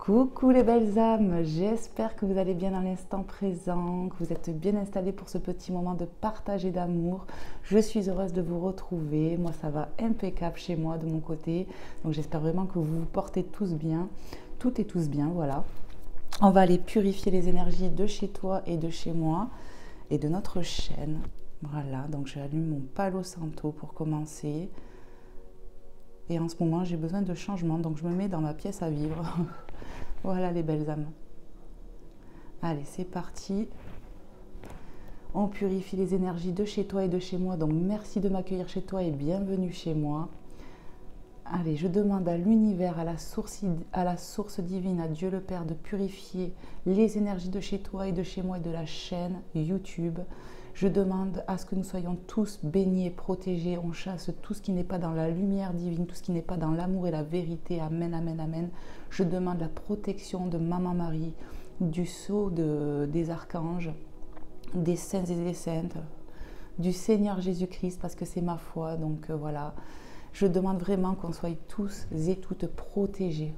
Coucou les belles âmes, j'espère que vous allez bien dans l'instant présent, que vous êtes bien installés pour ce petit moment de partage et d'amour. Je suis heureuse de vous retrouver, moi ça va impeccable chez moi de mon côté, donc j'espère vraiment que vous vous portez tous bien, toutes et tous bien, voilà. On va aller purifier les énergies de chez toi et de chez moi et de notre chaîne. Voilà, donc j'allume mon Palo Santo pour commencer. Et en ce moment, j'ai besoin de changement, donc je me mets dans ma pièce à vivre. Voilà les belles âmes. Allez, c'est parti. On purifie les énergies de chez toi et de chez moi. Donc merci de m'accueillir chez toi et bienvenue chez moi. Allez, je demande à l'univers, à la source divine, à Dieu le Père, de purifier les énergies de chez toi et de chez moi et de la chaîne YouTube. Je demande à ce que nous soyons tous bénis et protégés. On chasse tout ce qui n'est pas dans la lumière divine, tout ce qui n'est pas dans l'amour et la vérité. Amen, amen, amen. Je demande la protection de Maman Marie, du sceau des archanges, des saints et des saintes, du Seigneur Jésus-Christ, parce que c'est ma foi. Donc voilà, je demande vraiment qu'on soit tous et toutes protégés.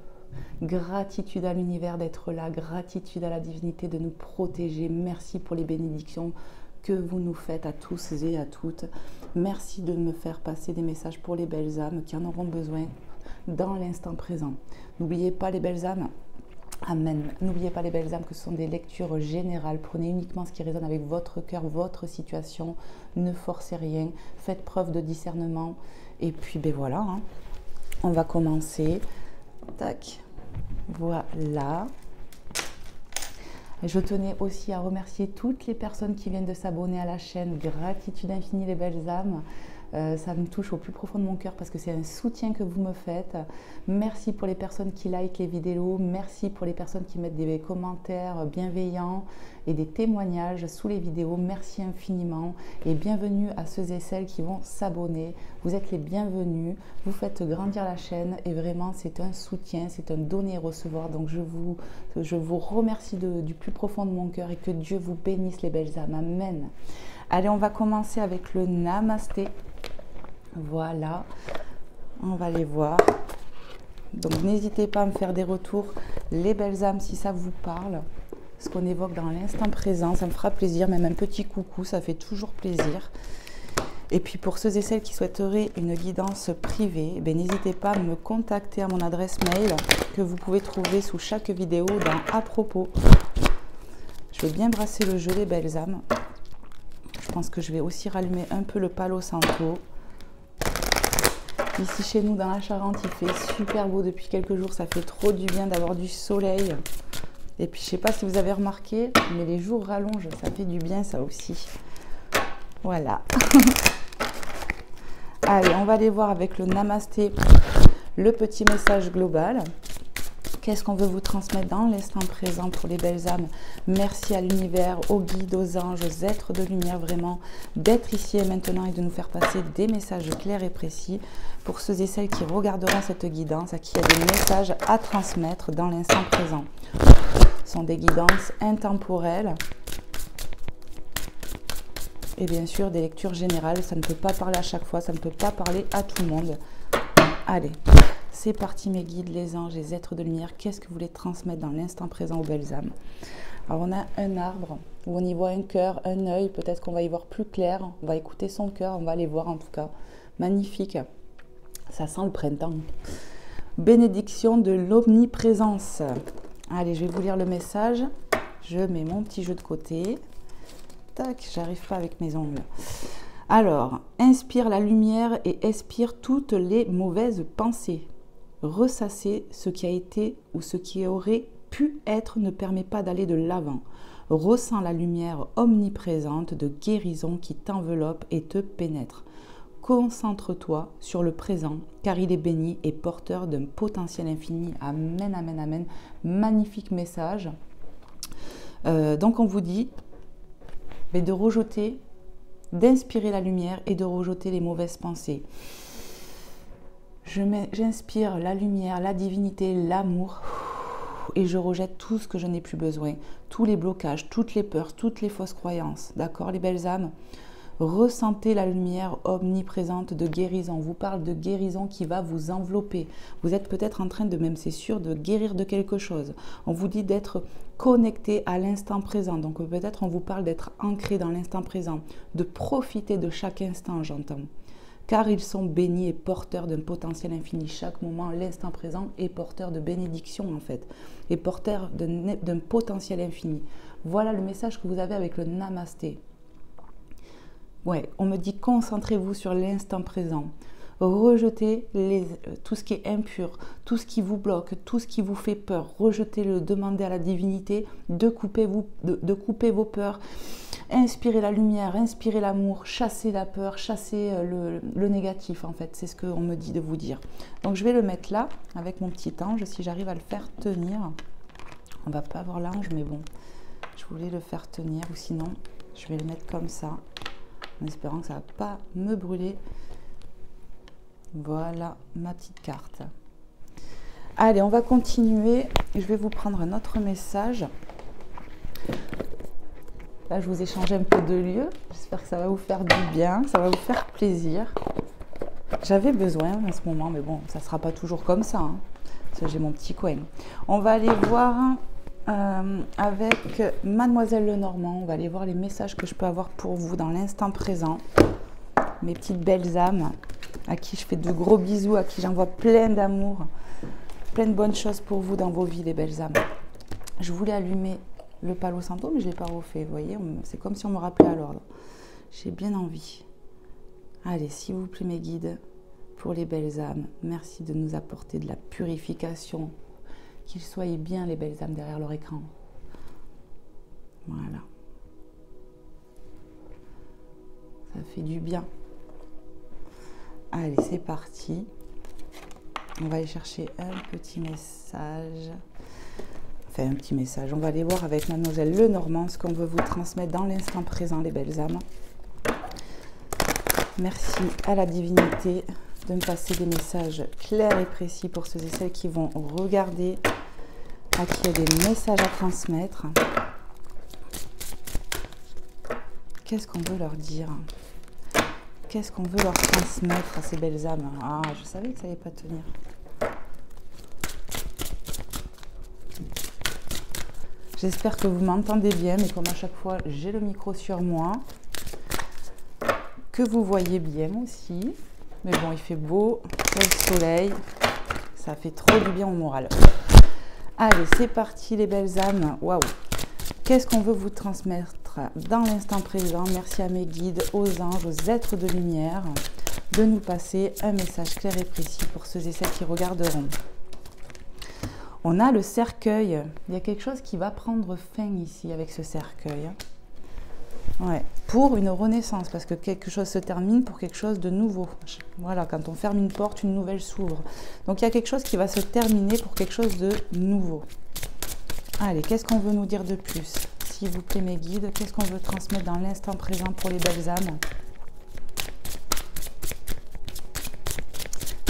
Gratitude à l'univers d'être là, gratitude à la divinité de nous protéger. Merci pour les bénédictions que vous nous faites à tous et à toutes. Merci de me faire passer des messages pour les belles âmes qui en auront besoin dans l'instant présent. N'oubliez pas les belles âmes, amen. N'oubliez pas les belles âmes que ce sont des lectures générales. Prenez uniquement ce qui résonne avec votre cœur, votre situation. Ne forcez rien. Faites preuve de discernement. Et puis ben voilà, hein. On va commencer. Tac. Voilà. Je tenais aussi à remercier toutes les personnes qui viennent de s'abonner à la chaîne. Gratitude infinie les belles âmes. Ça me touche au plus profond de mon cœur parce que c'est un soutien que vous me faites. Merci pour les personnes qui likent les vidéos. Merci pour les personnes qui mettent des commentaires bienveillants et des témoignages sous les vidéos. Merci infiniment et bienvenue à ceux et celles qui vont s'abonner. Vous êtes les bienvenus. Vous faites grandir la chaîne et vraiment c'est un soutien, c'est un donner et recevoir. Donc je vous remercie du plus profond de mon cœur et que Dieu vous bénisse les belles âmes. Amen. Allez, on va commencer avec le Namasté. Voilà, on va les voir. Donc n'hésitez pas à me faire des retours, les belles âmes, si ça vous parle. Ce qu'on évoque dans l'instant présent, ça me fera plaisir. Même un petit coucou, ça fait toujours plaisir. Et puis pour ceux et celles qui souhaiteraient une guidance privée, n'hésitez pas à me contacter à mon adresse mail que vous pouvez trouver sous chaque vidéo dans à propos. Je vais bien brasser le jeu, les belles âmes. Je pense que je vais aussi rallumer un peu le Palo Santo. Ici chez nous dans la Charente, il fait super beau depuis quelques jours. Ça fait trop du bien d'avoir du soleil. Et puis je ne sais pas si vous avez remarqué, mais les jours rallongent. Ça fait du bien ça aussi. Voilà. Allez, on va aller voir avec le Namasté le petit message global. Qu'est-ce qu'on veut vous transmettre dans l'instant présent pour les belles âmes? Merci à l'univers, aux guides, aux anges, aux êtres de lumière, vraiment, d'être ici et maintenant et de nous faire passer des messages clairs et précis pour ceux et celles qui regarderont cette guidance, à qui il y a des messages à transmettre dans l'instant présent. Ce sont des guidances intemporelles et bien sûr des lectures générales. Ça ne peut pas parler à chaque fois, ça ne peut pas parler à tout le monde. Allez. C'est parti mes guides, les anges, les êtres de lumière. Qu'est-ce que vous voulez transmettre dans l'instant présent aux belles âmes? Alors on a un arbre où on y voit un cœur, un œil. Peut-être qu'on va y voir plus clair. On va écouter son cœur, on va aller voir en tout cas. Magnifique. Ça sent le printemps. Bénédiction de l'omniprésence. Allez, je vais vous lire le message. Je mets mon petit jeu de côté. Tac, j'arrive pas avec mes ongles. Alors, inspire la lumière et expire toutes les mauvaises pensées. Ressasser ce qui a été ou ce qui aurait pu être ne permet pas d'aller de l'avant. Ressens la lumière omniprésente de guérison qui t'enveloppe et te pénètre. Concentre-toi sur le présent, car il est béni et porteur d'un potentiel infini. Amen, amen, amen. Magnifique message. Donc on vous dit de rejeter, d'inspirer la lumière et de rejeter les mauvaises pensées. J'inspire la lumière, la divinité, l'amour et je rejette tout ce que je n'ai plus besoin. Tous les blocages, toutes les peurs, toutes les fausses croyances. D'accord les belles âmes? Ressentez la lumière omniprésente de guérison. On vous parle de guérison qui va vous envelopper. Vous êtes peut-être en train de, même c'est sûr, de guérir de quelque chose. On vous dit d'être connecté à l'instant présent. Donc peut-être on vous parle d'être ancré dans l'instant présent, de profiter de chaque instant, j'entends. Car ils sont bénis et porteurs d'un potentiel infini. Chaque moment, l'instant présent est porteur de bénédiction en fait, et porteur d'un potentiel infini. Voilà le message que vous avez avec le Namasté. Ouais, on me dit concentrez-vous sur l'instant présent. Rejetez tout ce qui est impur, tout ce qui vous bloque, tout ce qui vous fait peur. Rejetez-le, demandez à la divinité de couper vos peurs. Inspirez la lumière, inspirez l'amour, chassez la peur, chassez le négatif en fait. C'est ce qu'on me dit de vous dire. Donc je vais le mettre là avec mon petit ange si j'arrive à le faire tenir. On va pas avoir l'ange mais bon, je voulais le faire tenir ou sinon je vais le mettre comme ça. En espérant que ça ne va pas me brûler. Voilà ma petite carte. Allez, on va continuer. Je vais vous prendre un autre message. Là, je vous ai changé un peu de lieu. J'espère que ça va vous faire du bien, ça va vous faire plaisir. J'avais besoin en ce moment, mais bon, ça ne sera pas toujours comme ça. Hein, parce que j'ai mon petit coin. On va aller voir avec Mademoiselle Lenormand. On va aller voir les messages que je peux avoir pour vous dans l'instant présent. Mes petites belles âmes, à qui je fais de gros bisous, à qui j'envoie plein d'amour, plein de bonnes choses pour vous dans vos vies, les belles âmes. Je voulais allumer le Palo Santo, mais je ne l'ai pas refait. Vous voyez, c'est comme si on me rappelait à l'ordre. J'ai bien envie. Allez, s'il vous plaît, mes guides, pour les belles âmes, merci de nous apporter de la purification. Qu'ils soient bien, les belles âmes, derrière leur écran. Voilà. Ça fait du bien. Allez, c'est parti. On va aller chercher un petit message. Enfin, un petit message. On va aller voir avec Mademoiselle Lenormand ce qu'on veut vous transmettre dans l'instant présent, les belles âmes. Merci à la divinité de me passer des messages clairs et précis pour ceux et celles qui vont regarder, à qui il y a des messages à transmettre. Qu'est-ce qu'on veut leur dire? Qu'est-ce qu'on veut leur transmettre à ces belles âmes? Ah, je savais que ça n'allait pas tenir. J'espère que vous m'entendez bien, mais comme à chaque fois, j'ai le micro sur moi. Que vous voyez bien aussi. Mais bon, il fait beau, il y a le soleil. Ça fait trop du bien au moral. Allez, c'est parti les belles âmes. Waouh! Qu'est-ce qu'on veut vous transmettre dans l'instant présent? Merci à mes guides, aux anges, aux êtres de lumière, de nous passer un message clair et précis pour ceux et celles qui regarderont. On a le cercueil. Il y a quelque chose qui va prendre fin ici avec ce cercueil. Ouais, pour une renaissance, parce que quelque chose se termine pour quelque chose de nouveau. Voilà, quand on ferme une porte, une nouvelle s'ouvre. Donc il y a quelque chose qui va se terminer pour quelque chose de nouveau. Allez, qu'est-ce qu'on veut nous dire de plus? S'il vous plaît, mes guides, qu'est-ce qu'on veut transmettre dans l'instant présent pour les belles âmes?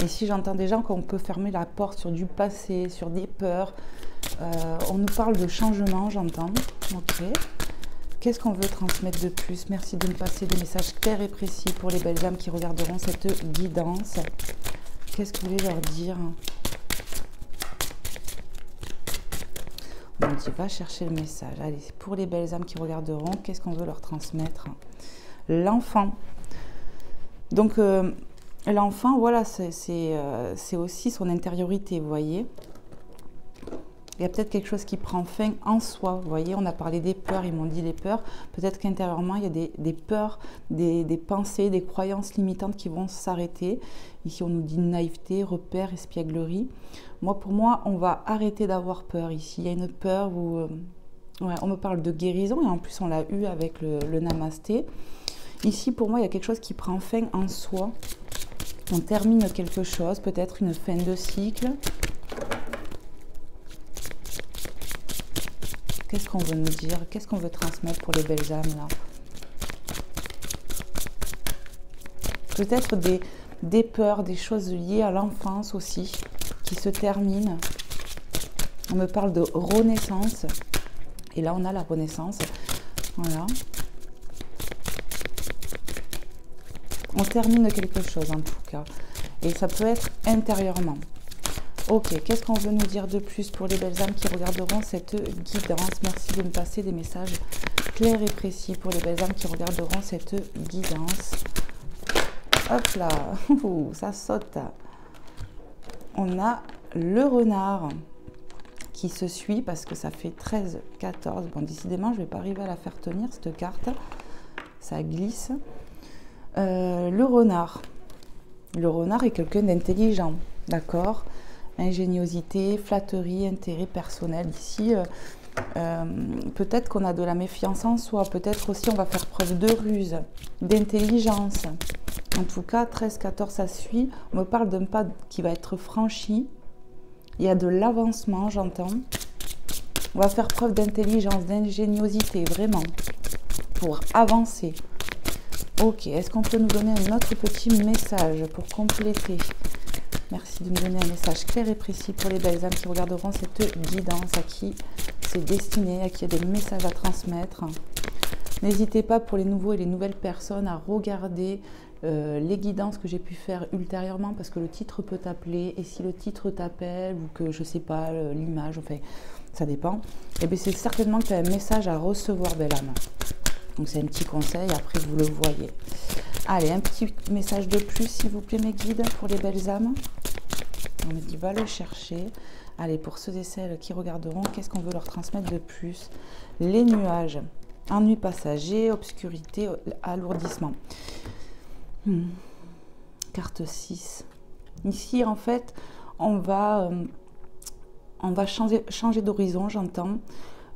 Et si j'entends déjà qu'on peut fermer la porte sur du passé, sur des peurs, on nous parle de changement, j'entends. Ok. Qu'est-ce qu'on veut transmettre de plus? Merci de me passer des messages clairs et précis pour les belles âmes qui regarderont cette guidance. Qu'est-ce que vous voulez leur dire? On dit va chercher le message. Allez, pour les belles âmes qui regarderont, qu'est-ce qu'on veut leur transmettre? L'enfant. Donc, l'enfant, voilà, c'est aussi son intériorité, vous voyez. Il y a peut-être quelque chose qui prend fin en soi. Vous voyez, on a parlé des peurs, ils m'ont dit les peurs. Peut-être qu'intérieurement, il y a des peurs, des pensées, des croyances limitantes qui vont s'arrêter. Ici, on nous dit naïveté, repère, espièglerie. Pour moi, on va arrêter d'avoir peur ici. Il y a une peur où ouais, on me parle de guérison et en plus, on l'a eu avec le Namasté. Ici, pour moi, il y a quelque chose qui prend fin en soi. On termine quelque chose, peut-être une fin de cycle. Qu'est-ce qu'on veut nous dire? Qu'est-ce qu'on veut transmettre pour les belles âmes là? Peut-être des peurs, des choses liées à l'enfance aussi, qui se terminent. On me parle de renaissance. Et là, on a la renaissance. Voilà. On termine quelque chose en tout cas. Et ça peut être intérieurement. Ok, qu'est-ce qu'on veut nous dire de plus pour les belles âmes qui regarderont cette guidance? Merci de me passer des messages clairs et précis pour les belles âmes qui regarderont cette guidance. Hop là, ça saute. On a le renard qui se suit parce que ça fait 13, 14. Bon, décidément, je ne vais pas arriver à la faire tenir, cette carte. Ça glisse. Le renard. Le renard est quelqu'un d'intelligent, d'accord? Ingéniosité, flatterie, intérêt personnel. Ici, peut-être qu'on a de la méfiance en soi. Peut-être aussi on va faire preuve de ruse, d'intelligence. En tout cas, 13, 14, ça suit. On me parle d'un pas qui va être franchi. Il y a de l'avancement, j'entends. On va faire preuve d'intelligence, d'ingéniosité, vraiment, pour avancer. Ok, est-ce qu'on peut nous donner un autre petit message pour compléter? Merci de me donner un message clair et précis pour les belles âmes qui regarderont cette guidance, à qui c'est destiné, à qui il y a des messages à transmettre. N'hésitez pas pour les nouveaux et les nouvelles personnes à regarder les guidances que j'ai pu faire ultérieurement parce que le titre peut t'appeler et si le titre t'appelle ou que je sais pas l'image, enfin ça dépend, et bien c'est certainement que tu as un message à recevoir, belle âme. Donc c'est un petit conseil, après vous le voyez. Allez, un petit message de plus s'il vous plaît mes guides pour les belles âmes. On me dit va le chercher. Allez, pour ceux et celles qui regarderont, qu'est-ce qu'on veut leur transmettre de plus? Les nuages, ennui passager, obscurité, alourdissement. Carte 6. Ici, en fait, on va changer d'horizon, j'entends.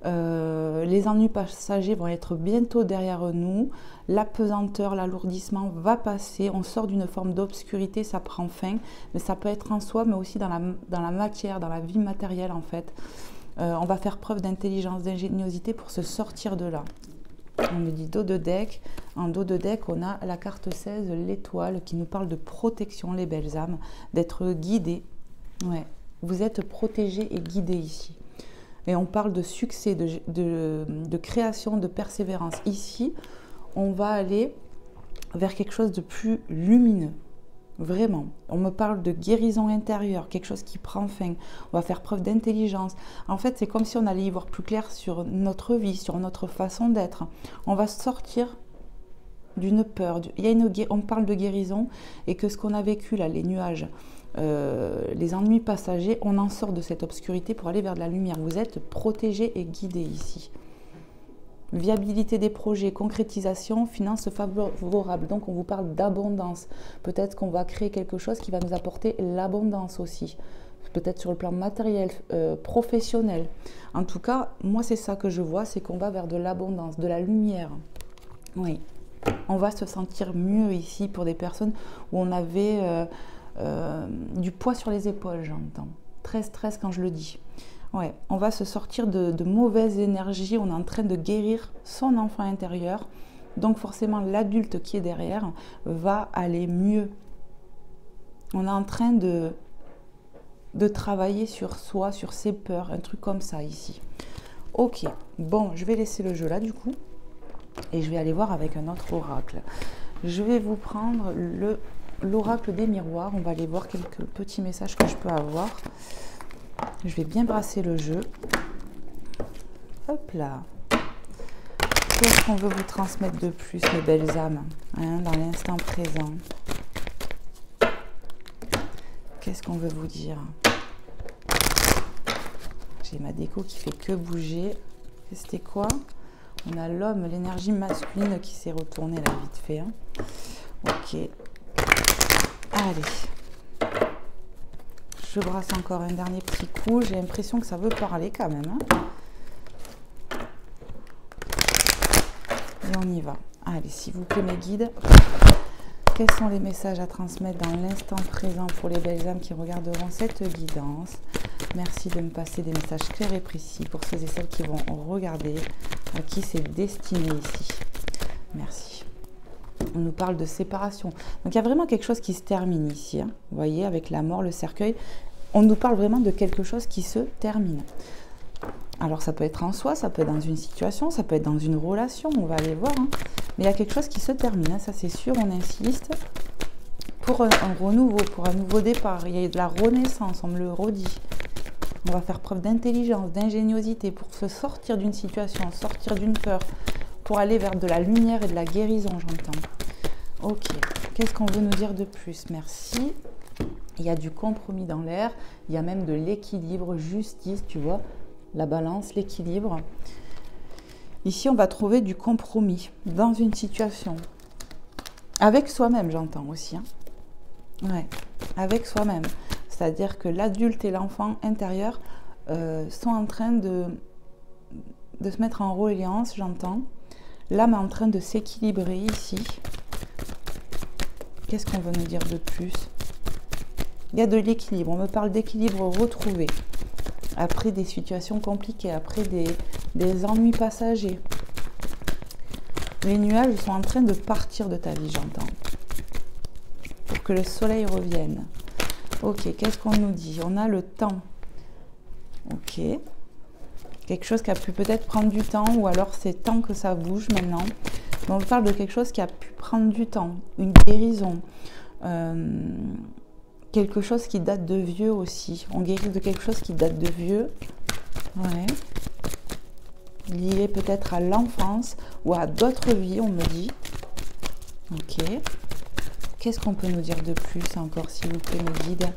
Les ennuis passagers vont être bientôt derrière nous. La pesanteur, l'alourdissement va passer. On sort d'une forme d'obscurité, ça prend fin. Mais ça peut être en soi, mais aussi dans la matière, dans la vie matérielle, en fait. On va faire preuve d'intelligence, d'ingéniosité pour se sortir de là. On me dit dos de deck. En dos de deck, on a la carte 16, l'étoile, qui nous parle de protection, les belles âmes, d'être guidées. Ouais. Vous êtes protégés et guidés ici. Et on parle de succès, de création, de persévérance. Ici, on va aller vers quelque chose de plus lumineux. Vraiment. On me parle de guérison intérieure, quelque chose qui prend fin. On va faire preuve d'intelligence. En fait, c'est comme si on allait y voir plus clair sur notre vie, sur notre façon d'être. On va sortir d'une peur. On parle de guérison et que ce qu'on a vécu là, les nuages, les ennuis passagers, on en sort de cette obscurité pour aller vers de la lumière. Vous êtes protégés et guidés ici. Viabilité des projets, concrétisation, finances favorables. Donc on vous parle d'abondance. Peut-être qu'on va créer quelque chose qui va nous apporter l'abondance aussi. Peut-être sur le plan matériel, professionnel. En tout cas, moi c'est ça que je vois, c'est qu'on va vers de l'abondance, de la lumière. Oui. On va se sentir mieux ici pour des personnes où on avait du poids sur les épaules, j'entends. Très stress quand je le dis. Ouais, on va se sortir de mauvaises énergies, on est en train de guérir son enfant intérieur. Donc forcément, l'adulte qui est derrière va aller mieux. On est en train de travailler sur soi, sur ses peurs, un truc comme ça ici. Ok, bon, je vais laisser le jeu là du coup. Et je vais aller voir avec un autre oracle. Je vais vous prendre l'oracle des miroirs. On va aller voir quelques petits messages que je peux avoir. Je vais bien brasser le jeu. Hop là. Qu'est-ce qu'on veut vous transmettre de plus, mes belles âmes, hein, dans l'instant présent? Qu'est-ce qu'on veut vous dire? J'ai ma déco qui fait que bouger. C'était quoi? On a l'homme, l'énergie masculine qui s'est retournée là vite fait. Hein. Ok. Allez. Je brasse encore un dernier petit coup. J'ai l'impression que ça veut parler quand même. Hein. Et on y va. Allez, s'il vous plaît mes guides. Quels sont les messages à transmettre dans l'instant présent pour les belles âmes qui regarderont cette guidance? Merci de me passer des messages clairs et précis pour ceux et celles qui vont regarder, à qui c'est destiné ici. Merci. On nous parle de séparation. Donc il y a vraiment quelque chose qui se termine ici. Hein. Vous voyez, avec la mort, le cercueil, on nous parle vraiment de quelque chose qui se termine. Alors ça peut être en soi, ça peut être dans une situation, ça peut être dans une relation, on va aller voir. Hein. Mais il y a quelque chose qui se termine, hein, ça c'est sûr, on insiste. Pour un renouveau, pour un nouveau départ, il y a de la renaissance, on me le redit. On va faire preuve d'intelligence, d'ingéniosité pour se sortir d'une situation, sortir d'une peur, pour aller vers de la lumière et de la guérison, j'entends. Ok, qu'est-ce qu'on veut nous dire de plus? Merci. Il y a du compromis dans l'air, il y a même de l'équilibre, justice, tu vois, la balance, l'équilibre. Ici, on va trouver du compromis dans une situation. Avec soi-même, j'entends aussi. Hein. Ouais, avec soi-même. C'est-à-dire que l'adulte et l'enfant intérieur sont en train de se mettre en reliance, j'entends. L'âme est en train de s'équilibrer ici. Qu'est-ce qu'on veut nous dire de plus? Il y a de l'équilibre. On me parle d'équilibre retrouvé. Après des situations compliquées, après des ennuis passagers. Les nuages sont en train de partir de ta vie, j'entends. Pour que le soleil revienne. Ok, qu'est-ce qu'on nous dit? On a le temps. Ok. Quelque chose qui a pu peut-être prendre du temps, ou alors c'est temps que ça bouge maintenant. Mais on parle de quelque chose qui a pu prendre du temps. Une guérison. Quelque chose qui date de vieux aussi. On guérit de quelque chose qui date de vieux. Ouais. Lié peut-être à l'enfance ou à d'autres vies, on me dit. Ok. Qu'est-ce qu'on peut nous dire de plus encore, s'il vous plaît, mes guides?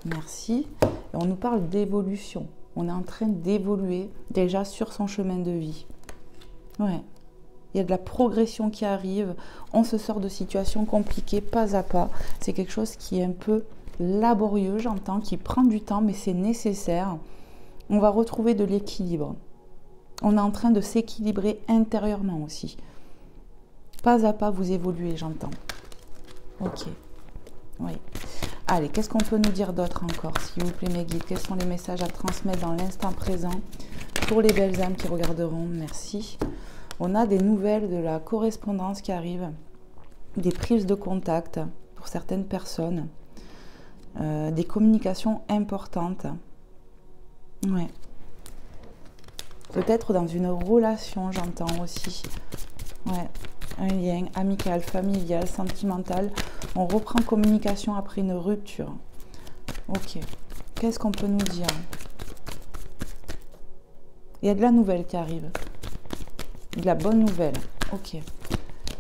Merci. Et on nous parle d'évolution. On est en train d'évoluer déjà sur son chemin de vie. Ouais. Il y a de la progression qui arrive. On se sort de situations compliquées, pas à pas. C'est quelque chose qui est un peu laborieux, j'entends, qui prend du temps, mais c'est nécessaire. On va retrouver de l'équilibre. On est en train de s'équilibrer intérieurement aussi. Pas à pas, vous évoluez, j'entends. Ok. Oui. Allez, qu'est-ce qu'on peut nous dire d'autre encore, s'il vous plaît, mes guides? Quels sont les messages à transmettre dans l'instant présent pour les belles âmes qui regarderont? Merci. On a des nouvelles de la correspondance qui arrivent, des prises de contact pour certaines personnes, des communications importantes. Ouais. Peut-être dans une relation, j'entends aussi. Ouais. Un lien amical, familial, sentimental. On reprend communication après une rupture. Ok. Qu'est-ce qu'on peut nous dire? Il y a de la nouvelle qui arrive. De la bonne nouvelle. Ok.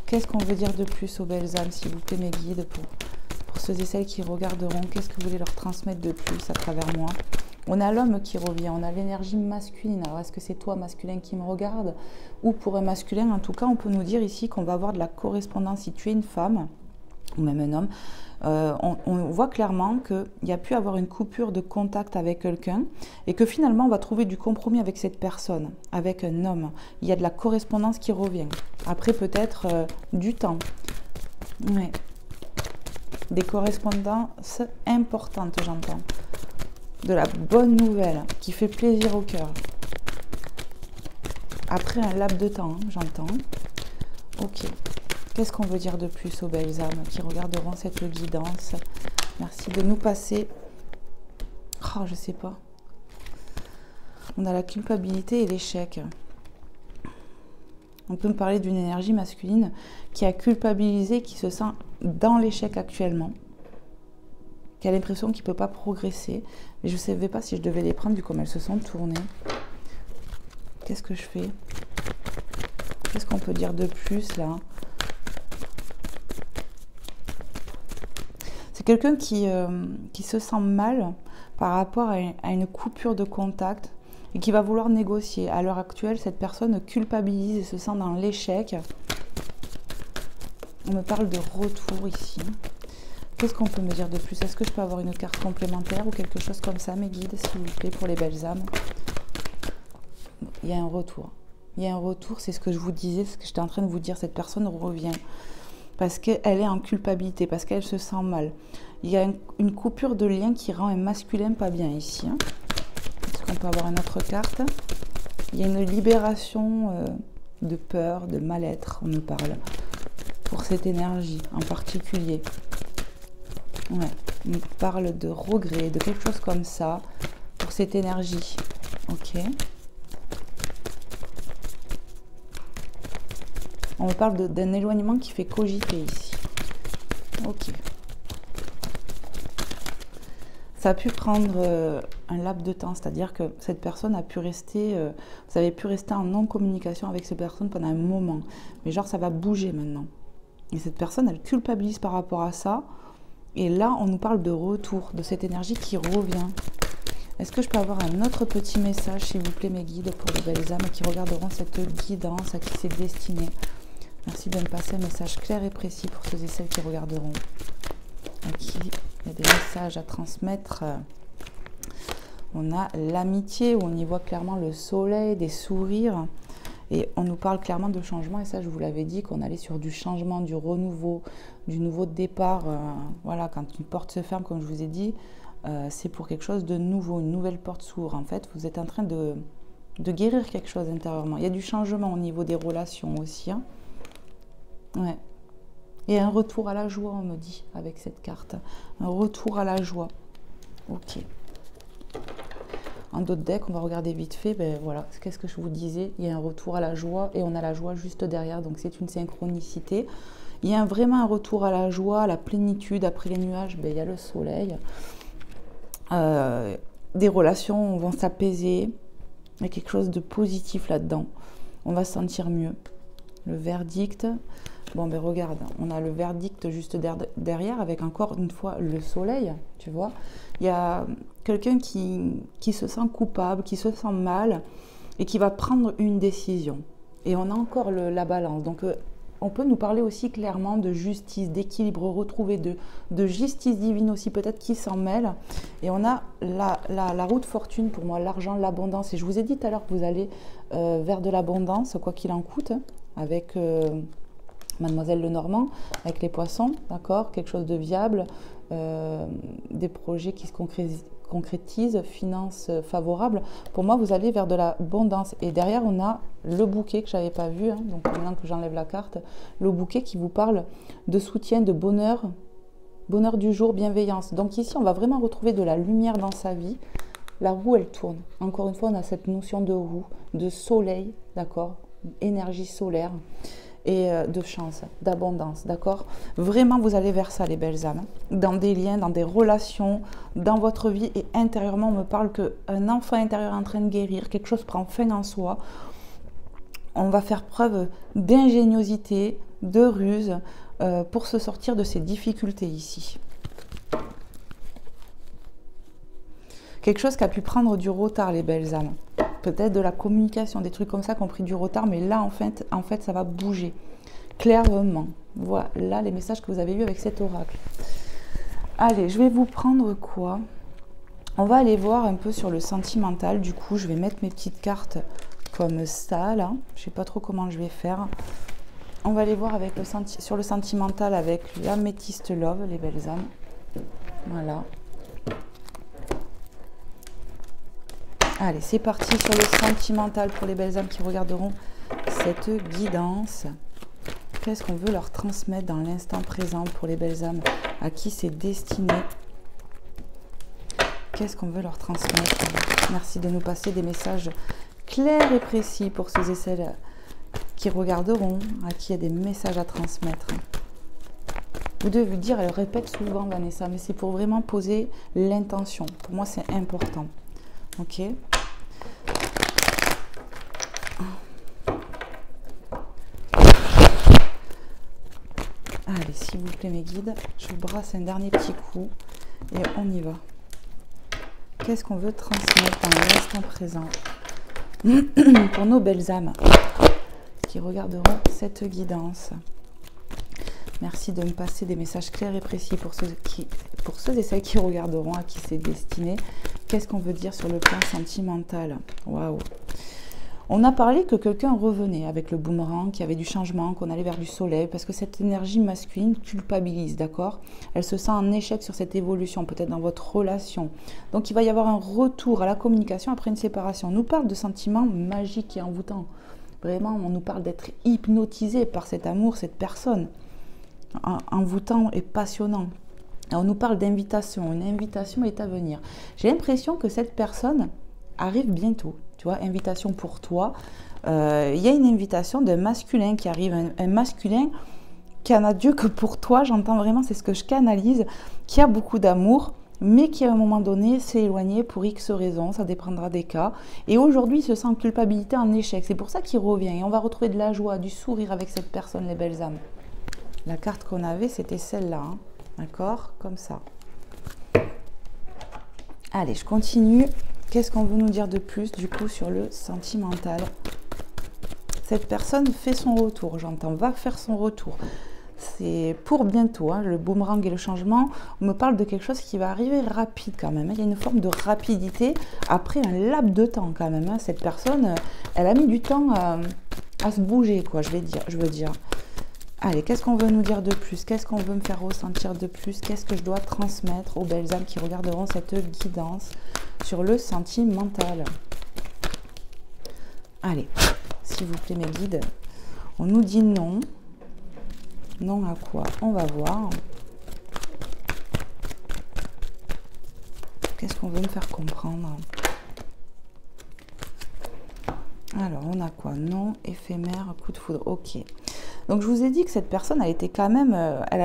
Qu'est-ce qu'on veut dire de plus aux belles âmes, s'il vous plaît, mes guides, pour ceux et celles qui regarderont? Qu'est-ce que vous voulez leur transmettre de plus à travers moi? On a l'homme qui revient, on a l'énergie masculine. Alors, est-ce que c'est toi, masculin, qui me regarde? Ou pour un masculin, en tout cas, on peut nous dire ici qu'on va avoir de la correspondance. Si tu es une femme, ou même un homme, on voit clairement qu'il y a pu avoir une coupure de contact avec quelqu'un et que finalement, on va trouver du compromis avec cette personne, avec un homme. Il y a de la correspondance qui revient. Après, peut-être du temps. Ouais. Des correspondances importantes, j'entends. De la bonne nouvelle qui fait plaisir au cœur. Après un laps de temps, hein, j'entends. Ok. Qu'est-ce qu'on veut dire de plus aux belles âmes qui regarderont cette guidance? Merci de nous passer. Oh, je sais pas. On a la culpabilité et l'échec. On peut me parler d'une énergie masculine qui a culpabilisé, qui se sent dans l'échec actuellement, qui a l'impression qu'il ne peut pas progresser. Mais je ne savais pas si je devais les prendre vu comme elles se sont tournées. Qu'est-ce que je fais? Qu'est-ce qu'on peut dire de plus là? C'est quelqu'un qui se sent mal par rapport à une coupure de contact et qui va vouloir négocier. À l'heure actuelle, cette personne culpabilise et se sent dans l'échec. On me parle de retour ici. Qu'est-ce qu'on peut me dire de plus? Est-ce que je peux avoir une carte complémentaire ou quelque chose comme ça, mes guides, s'il vous plaît, pour les belles âmes? Il y a un retour. Il y a un retour, c'est ce que je vous disais, ce que j'étais en train de vous dire. Cette personne revient parce qu'elle est en culpabilité, parce qu'elle se sent mal. Il y a une coupure de lien qui rend un masculin pas bien ici. Hein. Est-ce qu'on peut avoir une autre carte? Il y a une libération de peur, de mal-être, on me parle, pour cette énergie en particulier. Ouais, on parle de regret, de quelque chose comme ça, pour cette énergie. Ok. On me parle d'un éloignement qui fait cogiter ici. Ok. Ça a pu prendre un laps de temps, c'est-à-dire que cette personne a pu rester, vous avez pu rester en non-communication avec cette personne pendant un moment. Mais genre, ça va bouger maintenant. Et cette personne, elle culpabilise par rapport à ça. Et là, on nous parle de retour, de cette énergie qui revient. Est-ce que je peux avoir un autre petit message, s'il vous plaît, mes guides, pour les belles âmes qui regarderont cette guidance, à qui c'est destiné? Merci de me passer un message clair et précis pour ceux et celles qui regarderont. À qui il y a des messages à transmettre. On a l'amitié, où on y voit clairement le soleil, des sourires. Et on nous parle clairement de changement. Et ça, je vous l'avais dit, qu'on allait sur du changement, du renouveau, du nouveau départ. Voilà, quand une porte se ferme, comme je vous ai dit, c'est pour quelque chose de nouveau, une nouvelle porte s'ouvre. En fait, vous êtes en train de guérir quelque chose intérieurement. Il y a du changement au niveau des relations aussi. Hein. Ouais. Et un retour à la joie, on me dit, avec cette carte. Un retour à la joie. Ok. En d'autres decks, on va regarder vite fait. Ben voilà, qu'est-ce que je vous disais? Il y a un retour à la joie et on a la joie juste derrière. Donc, c'est une synchronicité. Il y a vraiment un retour à la joie, à la plénitude. Après les nuages, ben, il y a le soleil. Des relations vont s'apaiser. Il y a quelque chose de positif là-dedans. On va se sentir mieux. Le verdict... Bon, ben regarde, on a le verdict juste derrière avec encore une fois le soleil, tu vois. Il y a quelqu'un qui se sent coupable, qui se sent mal et qui va prendre une décision. Et on a encore la balance. Donc, on peut nous parler aussi clairement de justice, d'équilibre retrouvé, de justice divine aussi peut-être qui s'en mêle. Et on a la route fortune pour moi, l'argent, l'abondance. Et je vous ai dit tout à l'heure que vous allez vers de l'abondance, quoi qu'il en coûte, avec... Mademoiselle Lenormand, avec les poissons, d'accord, quelque chose de viable, des projets qui se concrétisent, finances favorables. Pour moi, vous allez vers de l'abondance. Et derrière, on a le bouquet que je n'avais pas vu, hein, donc maintenant que j'enlève la carte, le bouquet qui vous parle de soutien, de bonheur, bonheur du jour, bienveillance. Donc ici, on va vraiment retrouver de la lumière dans sa vie. La roue, elle tourne. Encore une fois, on a cette notion de roue, de soleil, d'accord, énergie solaire. Et de chance, d'abondance, d'accord? Vraiment, vous allez vers ça, les belles âmes. Dans des liens, dans des relations, dans votre vie. Et intérieurement, on me parle qu'un enfant intérieur est en train de guérir, quelque chose prend fin en soi. On va faire preuve d'ingéniosité, de ruse, pour se sortir de ces difficultés ici. Quelque chose qui a pu prendre du retard, les belles âmes. Peut-être de la communication, des trucs comme ça qui ont pris du retard, mais là, en fait, ça va bouger clairement. Voilà les messages que vous avez eus avec cet oracle. Allez, je vais vous prendre quoi? On va aller voir un peu sur le sentimental. Du coup, je vais mettre mes petites cartes comme ça, là. Je ne sais pas trop comment je vais faire. On va aller voir avec sur le sentimental avec l'améthyste love, les belles âmes. Voilà. Allez, c'est parti sur le sentimental pour les belles âmes qui regarderont cette guidance. Qu'est-ce qu'on veut leur transmettre dans l'instant présent pour les belles âmes à qui c'est destiné? Qu'est-ce qu'on veut leur transmettre? Merci de nous passer des messages clairs et précis pour ceux et celles qui regarderont, à qui il y a des messages à transmettre. Vous devez vous dire, elle répète souvent, Vanessa, mais c'est pour vraiment poser l'intention. Pour moi, c'est important. Ok. Allez, s'il vous plaît, mes guides, je vous brasse un dernier petit coup et on y va. Qu'est-ce qu'on veut transmettre dans l'instant présent pour nos belles âmes qui regarderont cette guidance? Merci de me passer des messages clairs et précis pour ceux et celles qui regarderont, à qui c'est destiné. Qu'est-ce qu'on veut dire sur le plan sentimental? Waouh! On a parlé que quelqu'un revenait avec le boomerang, qu'il y avait du changement, qu'on allait vers du soleil, parce que cette énergie masculine culpabilise, d'accord? Elle se sent en échec sur cette évolution, peut-être dans votre relation. Donc il va y avoir un retour à la communication après une séparation. On nous parle de sentiments magiques et envoûtants. Vraiment, on nous parle d'être hypnotisé par cet amour, cette personne. Envoûtant et passionnant. Et on nous parle d'invitation. Une invitation est à venir. J'ai l'impression que cette personne, arrive bientôt. Tu vois, invitation pour toi. Il y a une invitation d'un masculin qui arrive, un masculin qui n'a Dieu que pour toi, j'entends vraiment, c'est ce que je canalise, qui a beaucoup d'amour, mais qui à un moment donné s'est éloigné pour X raisons, ça dépendra des cas. Et aujourd'hui, il se sent en culpabilité, en échec. C'est pour ça qu'il revient. Et on va retrouver de la joie, du sourire avec cette personne, les belles âmes. La carte qu'on avait, c'était celle-là. Hein. D'accord? Comme ça. Allez, je continue. Qu'est-ce qu'on veut nous dire de plus, du coup, sur le sentimental? Cette personne fait son retour, j'entends, va faire son retour. C'est pour bientôt, hein, le boomerang et le changement. On me parle de quelque chose qui va arriver rapide quand même. Hein. Il y a une forme de rapidité après un laps de temps quand même. Hein. Cette personne, elle a mis du temps à se bouger, quoi, je veux dire. Allez, qu'est-ce qu'on veut nous dire de plus? Qu'est-ce qu'on veut me faire ressentir de plus? Qu'est-ce que je dois transmettre aux belles âmes qui regarderont cette guidance sur le sentimental? Allez, s'il vous plaît mes guides, on nous dit non. Non à quoi? On va voir. Qu'est-ce qu'on veut me faire comprendre? Alors, on a quoi? Non, éphémère, coup de foudre. Ok. Donc, je vous ai dit que cette personne, elle était quand même... elle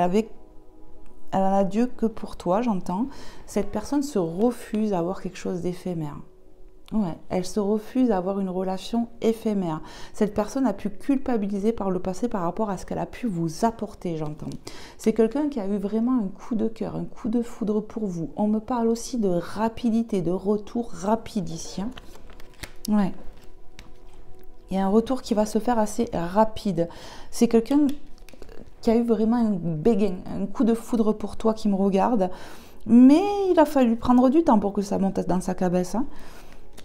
en a Dieu que pour toi, j'entends. Cette personne se refuse à avoir quelque chose d'éphémère. Ouais, elle se refuse à avoir une relation éphémère. Cette personne a pu culpabiliser par le passé par rapport à ce qu'elle a pu vous apporter, j'entends. C'est quelqu'un qui a eu vraiment un coup de cœur, un coup de foudre pour vous. On me parle aussi de rapidité, de retour rapide ici. Hein. Ouais. Il y a un retour qui va se faire assez rapide. C'est quelqu'un qui a eu vraiment un béguin, un coup de foudre pour toi qui me regarde. Mais il a fallu prendre du temps pour que ça monte dans sa cabesse. Hein.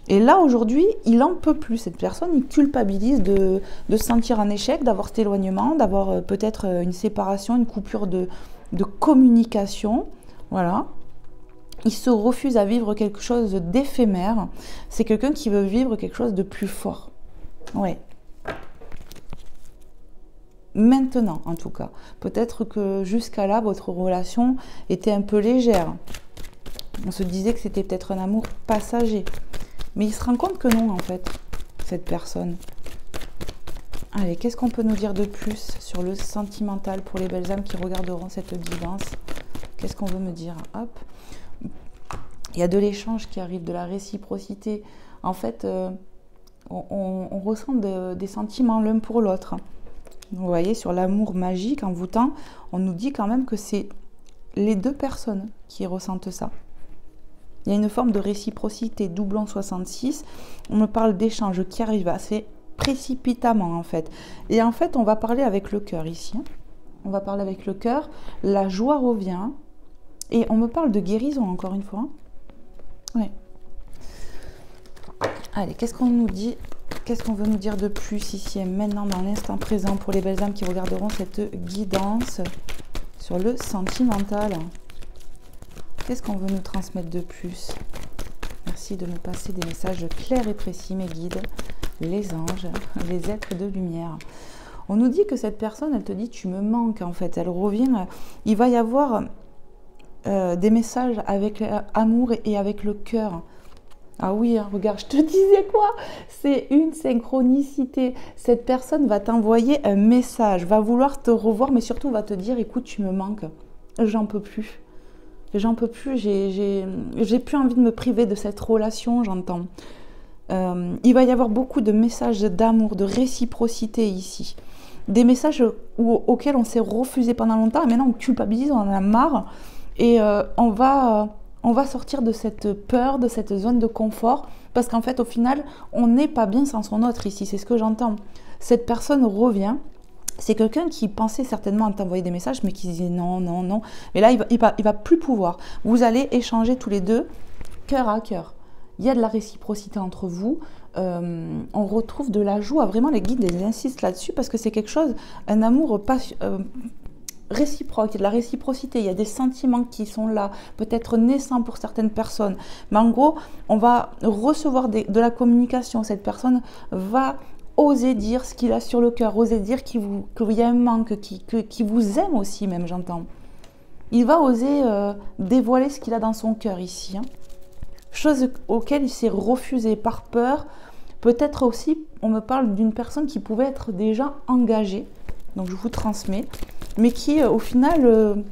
Et là, aujourd'hui, il n'en peut plus. Cette personne, il culpabilise de se sentir en échec, d'avoir cet éloignement, d'avoir peut-être une séparation, une coupure de communication. Voilà. Il se refuse à vivre quelque chose d'éphémère. C'est quelqu'un qui veut vivre quelque chose de plus fort. Ouais. Maintenant, en tout cas. Peut-être que jusqu'à là, votre relation était un peu légère. On se disait que c'était peut-être un amour passager. Mais il se rend compte que non, en fait, cette personne. Allez, qu'est-ce qu'on peut nous dire de plus sur le sentimental pour les belles âmes qui regarderont cette guidance? Qu'est-ce qu'on veut me dire? Hop. Il y a de l'échange qui arrive, de la réciprocité. En fait, on ressent des sentiments l'un pour l'autre. Vous voyez, sur l'amour magique, envoûtant, on nous dit quand même que c'est les deux personnes qui ressentent ça. Il y a une forme de réciprocité, doublon 66. On me parle d'échange qui arrive assez précipitamment, en fait. Et en fait, on va parler avec le cœur ici. On va parler avec le cœur. La joie revient. Et on me parle de guérison, encore une fois. Oui. Allez, qu'est-ce qu'on nous dit? Qu'est-ce qu'on veut nous dire de plus ici et maintenant, dans l'instant présent, pour les belles âmes qui regarderont cette guidance sur le sentimental? Qu'est-ce qu'on veut nous transmettre de plus? Merci de me passer des messages clairs et précis, mes guides, les anges, les êtres de lumière. On nous dit que cette personne, elle te dit, tu me manques, en fait. Elle revient, il va y avoir des messages avec amour et avec le cœur. Ah oui, hein, regarde, je te disais quoi? C'est une synchronicité. Cette personne va t'envoyer un message, va vouloir te revoir, mais surtout va te dire, écoute, tu me manques, j'en peux plus. J'en peux plus, j'ai plus envie de me priver de cette relation, j'entends. Il va y avoir beaucoup de messages d'amour, de réciprocité ici. Des messages auxquels on s'est refusé pendant longtemps, et maintenant on culpabilise, on en a marre. Et on va sortir de cette peur, de cette zone de confort, parce qu'en fait, au final, on n'est pas bien sans son autre ici, c'est ce que j'entends. Cette personne revient. C'est quelqu'un qui pensait certainement à t'envoyer des messages, mais qui disait non, non, non. Mais là, il va plus pouvoir. Vous allez échanger tous les deux, cœur à cœur. Il y a de la réciprocité entre vous. On retrouve de la joie. Vraiment, les guides ils insistent là-dessus parce que c'est quelque chose, un amour réciproque. Il y a de la réciprocité. Il y a des sentiments qui sont là, peut-être naissants pour certaines personnes. Mais en gros, on va recevoir de la communication. Cette personne va oser dire ce qu'il a sur le cœur, oser dire qu'il y a un manque, qu'il vous aime aussi même, j'entends. Il va oser dévoiler ce qu'il a dans son cœur ici. Hein. Chose auquel il s'est refusé par peur. Peut-être aussi, on me parle d'une personne qui pouvait être déjà engagée, donc je vous transmets, mais qui au final